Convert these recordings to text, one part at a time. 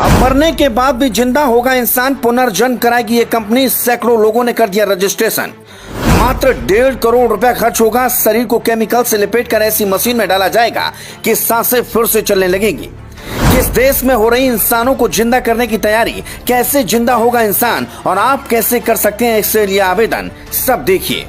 अब मरने के बाद भी जिंदा होगा इंसान, पुनर्जन्म कराएगी ये कंपनी। सैकड़ों लोगों ने कर दिया रजिस्ट्रेशन। मात्र 1.5 करोड़ रुपया खर्च होगा। शरीर को केमिकल से लपेटकर ऐसी मशीन में डाला जाएगा कि सांसें फिर से चलने लगेंगी। किस देश में हो रही इंसानों को जिंदा करने की तैयारी, कैसे जिंदा होगा इंसान और आप कैसे कर सकते हैं इसके लिए आवेदन, सब देखिए।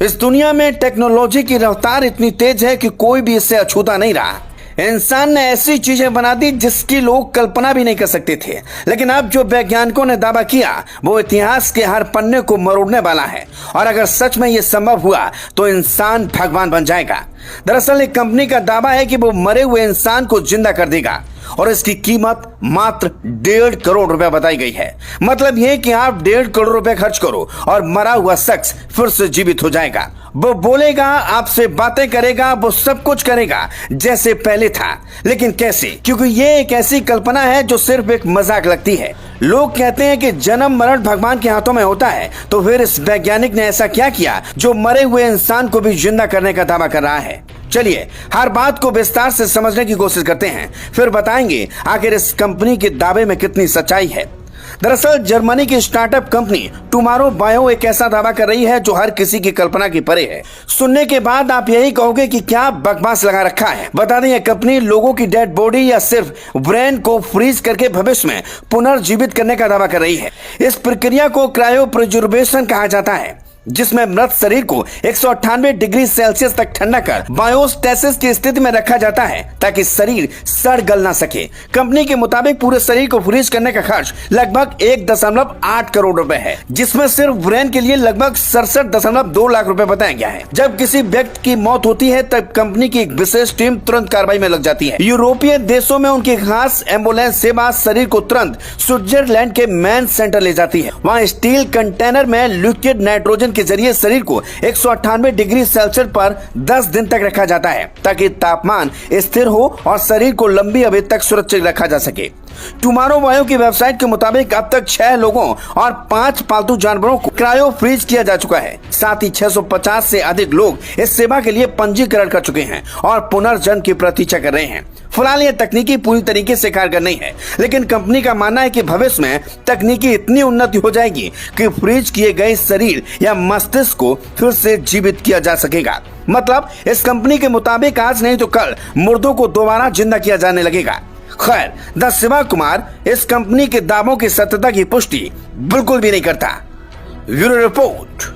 इस दुनिया में टेक्नोलॉजी की रफ्तार इतनी तेज है कि कोई भी इससे अछूता नहीं रहा। इंसान ने ऐसी चीजें बना दी जिसकी लोग कल्पना भी नहीं कर सकते थे। लेकिन अब जो वैज्ञानिकों ने दावा किया वो इतिहास के हर पन्ने को मरोड़ने वाला है। और अगर सच में ये संभव हुआ तो इंसान भगवान बन जाएगा। दरअसल एक कंपनी का दावा है कि वो मरे हुए इंसान को जिंदा कर देगा और इसकी कीमत मात्र 1.5 करोड़ रुपया बताई गई है। मतलब यह कि आप 1.5 करोड़ रुपया खर्च करो और मरा हुआ शख्स फिर से जीवित हो जाएगा। वो बोलेगा, आपसे बातें करेगा, वो सब कुछ करेगा जैसे पहले था। लेकिन कैसे? क्योंकि ये एक ऐसी कल्पना है जो सिर्फ एक मजाक लगती है। लोग कहते हैं कि जन्म मरण भगवान के हाथों में होता है, तो फिर इस वैज्ञानिक ने ऐसा क्या किया जो मरे हुए इंसान को भी जिंदा करने का दावा कर रहा है? चलिए हर बात को विस्तार से समझने की कोशिश करते हैं, फिर बताएंगे आखिर इस कंपनी के दावे में कितनी सच्चाई है। दरअसल जर्मनी की स्टार्टअप कंपनी टुमारो बायो एक ऐसा दावा कर रही है जो हर किसी की कल्पना की परे है। सुनने के बाद आप यही कहोगे कि क्या बकवास लगा रखा है। बता दें, यह कंपनी लोगों की डेड बॉडी या सिर्फ ब्रेन को फ्रीज करके भविष्य में पुनर्जीवित करने का दावा कर रही है। इस प्रक्रिया को क्रायो प्रिजर्वेशन कहा जाता है, जिसमें मृत शरीर को 198 डिग्री सेल्सियस तक ठंडा कर बायोस्टेसिस की स्थिति में रखा जाता है ताकि शरीर सड़ गल ना सके। कंपनी के मुताबिक पूरे शरीर को फ्रीज करने का खर्च लगभग 1.8 करोड़ रुपए है, जिसमें सिर्फ ब्रेन के लिए लगभग 67.2 लाख रुपए बताया गया है। जब किसी व्यक्ति की मौत होती है तब कंपनी की एक विशेष टीम तुरंत कार्रवाई में लग जाती है। यूरोपीय देशों में उनकी खास एम्बुलेंस सेवा शरीर को तुरंत स्विट्जरलैंड के मैन सेंटर ले जाती है। वहाँ स्टील कंटेनर में लिक्विड नाइट्रोजन के जरिए शरीर को 198 डिग्री सेल्सियस पर 10 दिन तक रखा जाता है ताकि तापमान स्थिर हो और शरीर को लंबी अवधि तक सुरक्षित रखा जा सके। टुमारो बायो की वेबसाइट के मुताबिक अब तक 6 लोगों और 5 पालतू जानवरों को क्रायो फ्रीज किया जा चुका है। साथ ही 650 से अधिक लोग इस सेवा के लिए पंजीकरण कर चुके हैं और पुनर्जन्म की प्रतीक्षा कर रहे हैं। फिलहाल यह तकनीकी पूरी तरीके से कारगर नहीं है, लेकिन कंपनी का मानना है कि भविष्य में तकनीकी इतनी उन्नति हो जाएगी कि फ्रीज किए गए शरीर या मस्तिष्क को फिर से जीवित किया जा सकेगा। मतलब इस कंपनी के मुताबिक आज नहीं तो कल मुर्दों को दोबारा जिंदा किया जाने लगेगा। खैर, द शिवा कुमार इस कंपनी के दावों की सत्यता की पुष्टि बिल्कुल भी नहीं करता। Bureau report.